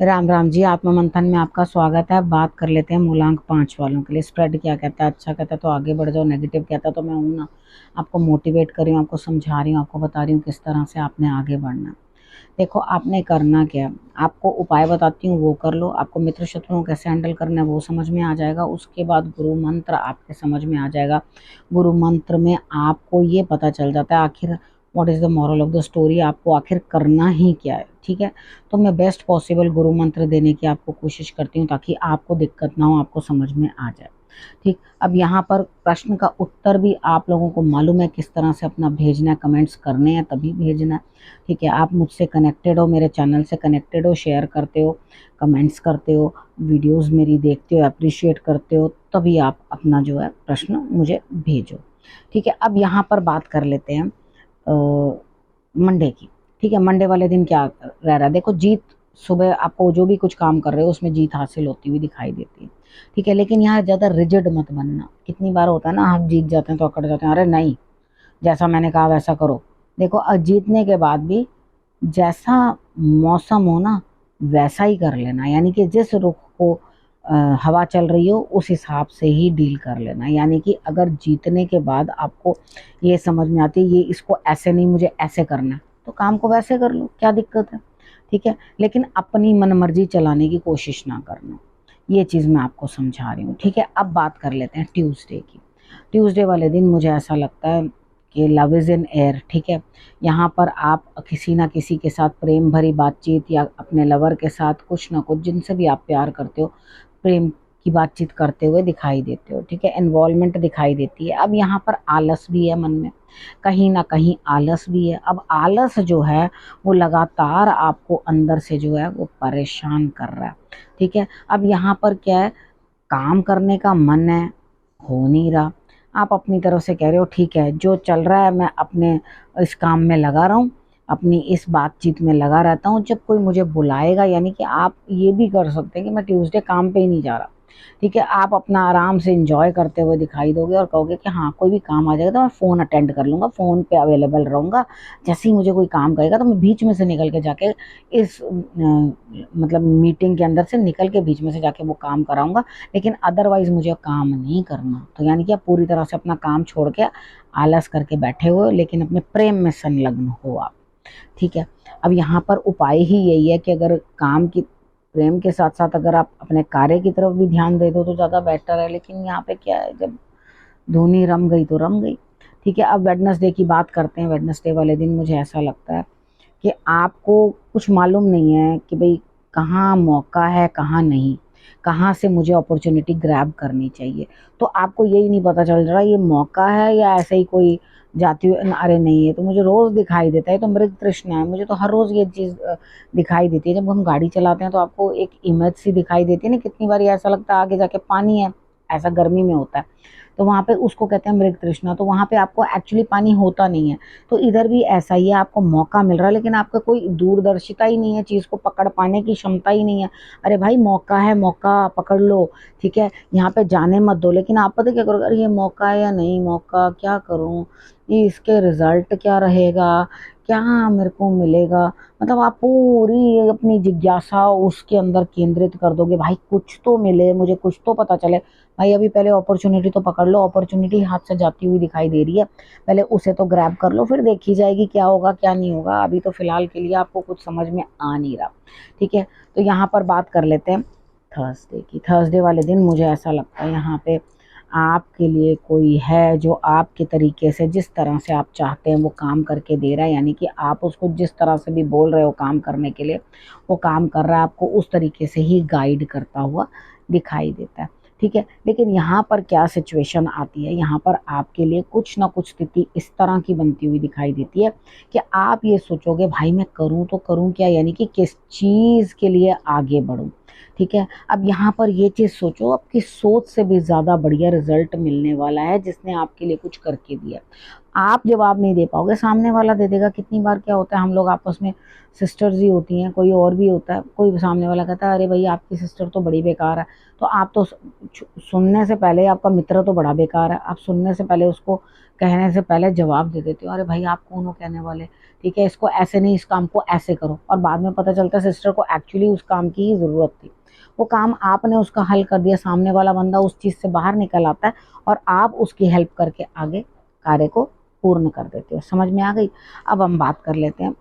राम राम जी। आत्म मंथन में आपका स्वागत है। बात कर लेते हैं मूलांक 5 वालों के लिए। स्प्रेड क्या कहता है? अच्छा कहता है तो आगे बढ़ जाओ, नेगेटिव कहता है तो मैं हूं ना, आपको मोटिवेट कर रही हूँ, आपको समझा रही हूँ, आपको बता रही हूँ किस तरह से आपने आगे बढ़ना है। देखो, आपने करना क्या है, आपको उपाय बताती हूँ वो कर लो। आपको मित्र शत्रुओं को कैसे हैंडल करना है वो समझ में आ जाएगा। उसके बाद गुरु मंत्र आपके समझ में आ जाएगा। गुरु मंत्र में आपको ये पता चल जाता है आखिर what is the moral of the story, आपको आखिर करना ही क्या है। ठीक है, तो मैं बेस्ट पॉसिबल गुरु मंत्र देने की आपको कोशिश करती हूँ ताकि आपको दिक्कत ना हो, आपको समझ में आ जाए। ठीक, अब यहाँ पर प्रश्न का उत्तर भी आप लोगों को मालूम है किस तरह से अपना भेजना है, कमेंट्स करने हैं तभी भेजना है। ठीक है, आप मुझसे कनेक्टेड हो, मेरे चैनल से कनेक्टेड हो, शेयर करते हो, कमेंट्स करते हो, वीडियोस मेरी देखते हो, अप्रिशिएट करते हो, तभी आप अपना जो है प्रश्न मुझे भेजो। ठीक है, अब यहाँ पर बात कर लेते हैं मंडे की। ठीक है, मंडे वाले दिन क्या रह रहा है? देखो, जीत सुबह आपको जो भी कुछ काम कर रहे हो उसमें जीत हासिल होती हुई दिखाई देती है। ठीक है, लेकिन यहाँ ज़्यादा रिजिड मत बनना। कितनी बार होता है ना, हम जीत जाते हैं तो अकड़ जाते हैं, अरे नहीं, जैसा मैंने कहा वैसा करो। देखो, जीतने के बाद भी जैसा मौसम हो ना वैसा ही कर लेना, यानी कि जिस रुख को हवा चल रही हो उस हिसाब से ही डील कर लेना। यानी कि अगर जीतने के बाद आपको ये समझ में आती है ये इसको ऐसे नहीं, मुझे ऐसे करना है, तो काम को वैसे कर लो, क्या दिक्कत है। ठीक है, लेकिन अपनी मनमर्जी चलाने की कोशिश ना करना। ये चीज़ मैं आपको समझा रही हूँ। ठीक है, अब बात कर लेते हैं ट्यूसडे की। ट्यूसडे वाले दिन मुझे ऐसा लगता है कि लव इज़ इन एयर। ठीक है, यहाँ पर आप किसी ना किसी के साथ प्रेम भरी बातचीत या अपने लवर के साथ कुछ ना कुछ, जिनसे भी आप प्यार करते हो, प्रेम की बातचीत करते हुए दिखाई देते हो। ठीक है, इन्वॉल्वमेंट दिखाई देती है। अब यहाँ पर आलस भी है मन में, कहीं ना कहीं आलस भी है। अब आलस जो है वो लगातार आपको अंदर से जो है वो परेशान कर रहा है। ठीक है, अब यहाँ पर क्या है, काम करने का मन है, हो नहीं रहा। आप अपनी तरफ से कह रहे हो ठीक है जो चल रहा है मैं अपने इस काम में लगा रहा हूँ, अपनी इस बातचीत में लगा रहता हूँ, जब कोई मुझे बुलाएगा, यानी कि आप ये भी कर सकते हैं कि मैं ट्यूसडे काम पे ही नहीं जा रहा। ठीक है, आप अपना आराम से इंजॉय करते हुए दिखाई दोगे और कहोगे कि हाँ कोई भी काम आ जाएगा तो मैं फ़ोन अटेंड कर लूँगा, फ़ोन पे अवेलेबल रहूँगा। जैसे ही मुझे कोई काम करेगा तो मैं बीच में से निकल के जाके इस मतलब मीटिंग के अंदर से निकल के बीच में से जाके वो काम कराऊंगा, लेकिन अदरवाइज मुझे काम नहीं करना। तो यानी कि आप पूरी तरह से अपना काम छोड़ के आलस करके बैठे हुए हो, लेकिन अपने प्रेम में संलग्न हो आप। ठीक है, अब यहाँ पर उपाय ही यही है कि अगर काम की प्रेम के साथ साथ अगर आप अपने कार्य की तरफ भी ध्यान दे दो तो ज़्यादा बेटर है। लेकिन यहाँ पे क्या है, जब धुनी रम गई तो रम गई। ठीक है, अब वेडनेसडे की बात करते हैं। वेडनेसडे वाले दिन मुझे ऐसा लगता है कि आपको कुछ मालूम नहीं है कि भाई कहाँ मौका है कहाँ नहीं, कहाँ से मुझे अपॉर्चुनिटी ग्रैब करनी चाहिए। तो आपको यही नहीं पता चल रहा ये मौका है या ऐसे ही कोई जाती हुई, अरे नहीं, ये तो मुझे रोज़ दिखाई देता है, तो मृग तृष्णा है, मुझे तो हर रोज़ ये चीज़ दिखाई देती है। जब हम गाड़ी चलाते हैं तो आपको एक इमेज सी दिखाई देती है ना, कितनी बार ऐसा लगता है आगे जाके पानी है, ऐसा गर्मी में होता है, तो वहाँ पे उसको कहते हैं मृग तृष्णा। तो वहाँ पे आपको एक्चुअली पानी होता नहीं है। तो इधर भी ऐसा ही है, आपको मौका मिल रहा है लेकिन आपका कोई दूरदर्शिता ही नहीं है, चीज़ को पकड़ पाने की क्षमता ही नहीं है। अरे भाई मौका है, मौका पकड़ लो। ठीक है, यहाँ पे जाने मत दो। लेकिन आप पता क्या करोगे, अरे ये मौका है या नहीं मौका, क्या करूँ, ये इसके रिजल्ट क्या रहेगा, क्या मेरे को मिलेगा। मतलब आप पूरी अपनी जिज्ञासा उसके अंदर केंद्रित कर दोगे, भाई कुछ तो मिले मुझे, कुछ तो पता चले। भाई अभी पहले अपॉर्चुनिटी तो पकड़ लो, अपॉर्चुनिटी हाथ से जाती हुई दिखाई दे रही है, पहले उसे तो ग्रैब कर लो, फिर देखी जाएगी क्या होगा क्या नहीं होगा। अभी तो फिलहाल के लिए आपको कुछ समझ में आ नहीं रहा। ठीक है, तो यहाँ पर बात कर लेते हैं थर्सडे की। थर्सडे वाले दिन मुझे ऐसा लगता है यहाँ पे आपके लिए कोई है जो आपके तरीके से, जिस तरह से आप चाहते हैं वो काम करके दे रहा है। यानी कि आप उसको जिस तरह से भी बोल रहे हो काम करने के लिए, वो काम कर रहा है, आपको उस तरीके से ही गाइड करता हुआ दिखाई देता है। ठीक है, लेकिन यहाँ पर क्या सिचुएशन आती है, यहाँ पर आपके लिए कुछ ना कुछ स्थिति इस तरह की बनती हुई दिखाई देती है कि आप ये सोचोगे भाई मैं करूँ तो करूँ क्या, यानी कि किस चीज़ के लिए आगे बढ़ूँ। ठीक है, अब यहाँ पर ये चीज़ सोचो, आपकी सोच से भी ज़्यादा बढ़िया रिजल्ट मिलने वाला है जिसने आपके लिए कुछ करके दिया। आप जवाब नहीं दे पाओगे, सामने वाला दे देगा। कितनी बार क्या होता है, हम लोग आपस में सिस्टर्स ही होती हैं, कोई और भी होता है, कोई सामने वाला कहता है अरे भाई आपकी सिस्टर तो बड़ी बेकार है, तो आप तो सुनने से पहले, आपका मित्र तो बड़ा बेकार है, आप सुनने से पहले, उसको कहने से पहले जवाब दे देते हो, अरे भाई आप कौन हो कहने वाले, ठीक है इसको ऐसे नहीं, इस काम को ऐसे करो। और बाद में पता चलता है सिस्टर को एक्चुअली उस काम की ही ज़रूरत थी, वो काम आपने उसका हल कर दिया, सामने वाला बंदा उस चीज़ से बाहर निकल आता है और आप उसकी हेल्प करके आगे कार्य को पूर्ण कर देते हो। समझ में आ गई। अब हम बात कर लेते हैं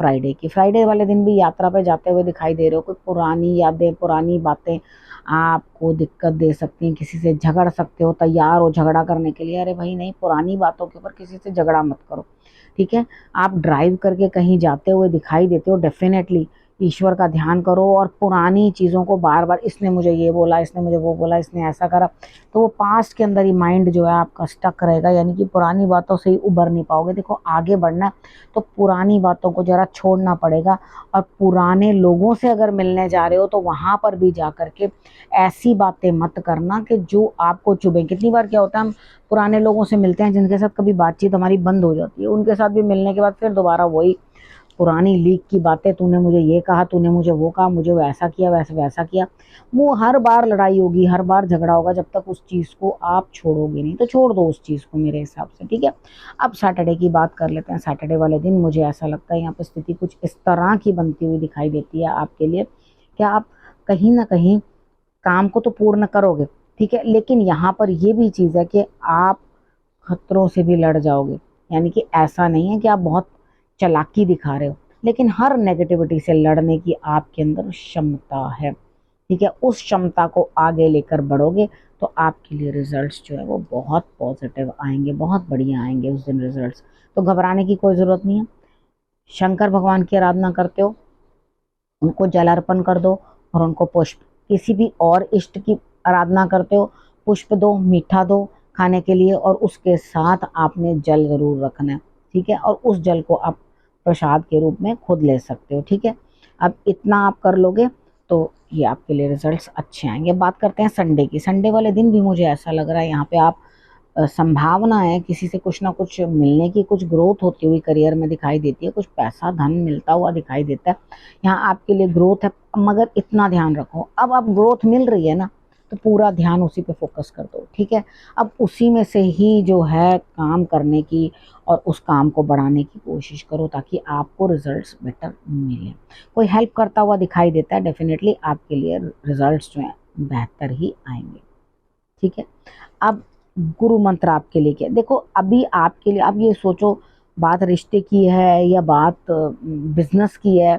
फ्राइडे की। फ्राइडे वाले दिन भी यात्रा पे जाते हुए दिखाई दे रहे हो, कोई पुरानी यादें, पुरानी बातें आपको दिक्कत दे सकती हैं, किसी से झगड़ सकते हो, तैयार हो झगड़ा करने के लिए, अरे भाई नहीं, पुरानी बातों के ऊपर किसी से झगड़ा मत करो, ठीक है। आप ड्राइव करके कहीं जाते हुए दिखाई देते हो, डेफिनेटली ईश्वर का ध्यान करो और पुरानी चीज़ों को बार बार, इसने मुझे ये बोला, इसने मुझे वो बोला, इसने ऐसा करा, तो वो पास्ट के अंदर ही माइंड जो है आपका स्टक रहेगा, यानी कि पुरानी बातों से ही उबर नहीं पाओगे। देखो आगे बढ़ना है तो पुरानी बातों को जरा छोड़ना पड़ेगा, और पुराने लोगों से अगर मिलने जा रहे हो तो वहाँ पर भी जा कर के ऐसी बातें मत करना कि जो आपको चुभे। कितनी बार क्या होता है, हम पुराने लोगों से मिलते हैं जिनके साथ कभी बातचीत हमारी बंद हो जाती है, उनके साथ भी मिलने के बाद फिर दोबारा वही पुरानी लीक की बातें, तूने मुझे ये कहा, तूने मुझे वो कहा, मुझे वैसा किया, वैसा वैसा किया। वो हर बार लड़ाई होगी, हर बार झगड़ा होगा, जब तक उस चीज़ को आप छोड़ोगे नहीं। तो छोड़ दो उस चीज़ को मेरे हिसाब से, ठीक है। अब सैटरडे की बात कर लेते हैं। सैटरडे वाले दिन मुझे ऐसा लगता है यहाँ पे स्थिति कुछ इस तरह की बनती हुई दिखाई देती है आपके लिए, कि आप कहीं ना कहीं काम को तो पूर्ण करोगे, ठीक है, लेकिन यहाँ पर ये भी चीज़ है कि आप खतरों से भी लड़ जाओगे। यानी कि ऐसा नहीं है कि आप बहुत चालाकी दिखा रहे हो, लेकिन हर नेगेटिविटी से लड़ने की आपके अंदर क्षमता है, ठीक है। उस क्षमता को आगे लेकर बढ़ोगे तो आपके लिए रिजल्ट्स जो है वो बहुत पॉजिटिव आएंगे, बहुत बढ़िया आएंगे उस दिन रिजल्ट्स। तो घबराने की कोई ज़रूरत नहीं है। शंकर भगवान की आराधना करते हो, उनको जल अर्पण कर दो और उनको पुष्प, किसी भी और इष्ट की आराधना करते हो, पुष्प दो, मीठा दो खाने के लिए, और उसके साथ आपने जल ज़रूर रखना है, ठीक है। और उस जल को आप प्रसाद के रूप में खुद ले सकते हो, ठीक है। अब इतना आप कर लोगे तो ये आपके लिए रिजल्ट्स अच्छे आएंगे। बात करते हैं संडे की। संडे वाले दिन भी मुझे ऐसा लग रहा है यहाँ पे आप संभावना है किसी से कुछ ना कुछ मिलने की, कुछ ग्रोथ होती हुई करियर में दिखाई देती है, कुछ पैसा धन मिलता हुआ दिखाई देता है। यहाँ आपके लिए ग्रोथ है, मगर इतना ध्यान रखो, अब ग्रोथ मिल रही है ना, तो पूरा ध्यान उसी पे फोकस कर दो, ठीक है। अब उसी में से ही जो है काम करने की और उस काम को बढ़ाने की कोशिश करो, ताकि आपको रिजल्ट्स बेटर मिले। कोई हेल्प करता हुआ दिखाई देता है, डेफिनेटली आपके लिए रिजल्ट्स जो हैं बेहतर ही आएंगे, ठीक है। अब गुरु मंत्र आपके लिए क्या, देखो अभी आपके लिए, आप ये सोचो बात रिश्ते की है या बात बिजनेस की है,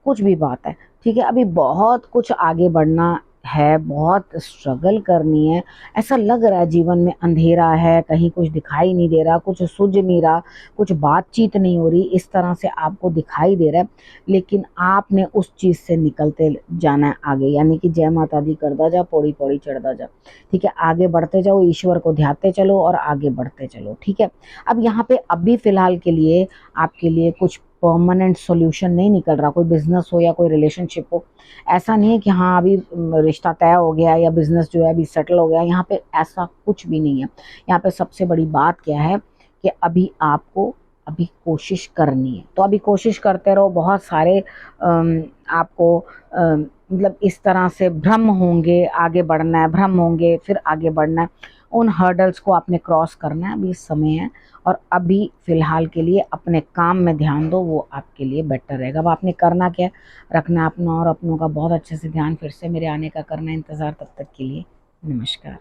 कुछ भी बात है, ठीक है। अभी बहुत कुछ आगे बढ़ना है, बहुत स्ट्रगल करनी है, ऐसा लग रहा है जीवन में अंधेरा है, कहीं कुछ दिखाई नहीं दे रहा, कुछ सूझ नहीं रहा, कुछ बातचीत नहीं हो रही, इस तरह से आपको दिखाई दे रहा है। लेकिन आपने उस चीज़ से निकलते जाना है आगे, यानी कि जय माता दी करदा जा, पौड़ी पौड़ी चढ़दा जा, ठीक है। आगे बढ़ते जाओ, ईश्वर को ध्याते चलो और आगे बढ़ते चलो, ठीक है। अब यहाँ पे अभी फ़िलहाल के लिए आपके लिए कुछ परमानेंट सॉल्यूशन नहीं निकल रहा, कोई बिजनेस हो या कोई रिलेशनशिप हो। ऐसा नहीं है कि हाँ अभी रिश्ता तय हो गया या बिजनेस जो है अभी सेटल हो गया, यहाँ पे ऐसा कुछ भी नहीं है। यहाँ पे सबसे बड़ी बात क्या है कि अभी आपको अभी कोशिश करनी है, तो अभी कोशिश करते रहो। बहुत सारे आपको मतलब इस तरह से भ्रम होंगे, आगे बढ़ना है, भ्रम होंगे फिर आगे बढ़ना है, उन हर्डल्स को आपने क्रॉस करना है, अभी समय है। और अभी फ़िलहाल के लिए अपने काम में ध्यान दो, वो आपके लिए बेटर रहेगा। अब आपने करना क्या है, रखना है अपना और अपनों का बहुत अच्छे से ध्यान, फिर से मेरे आने का करना है इंतज़ार। तब तक के लिए नमस्कार।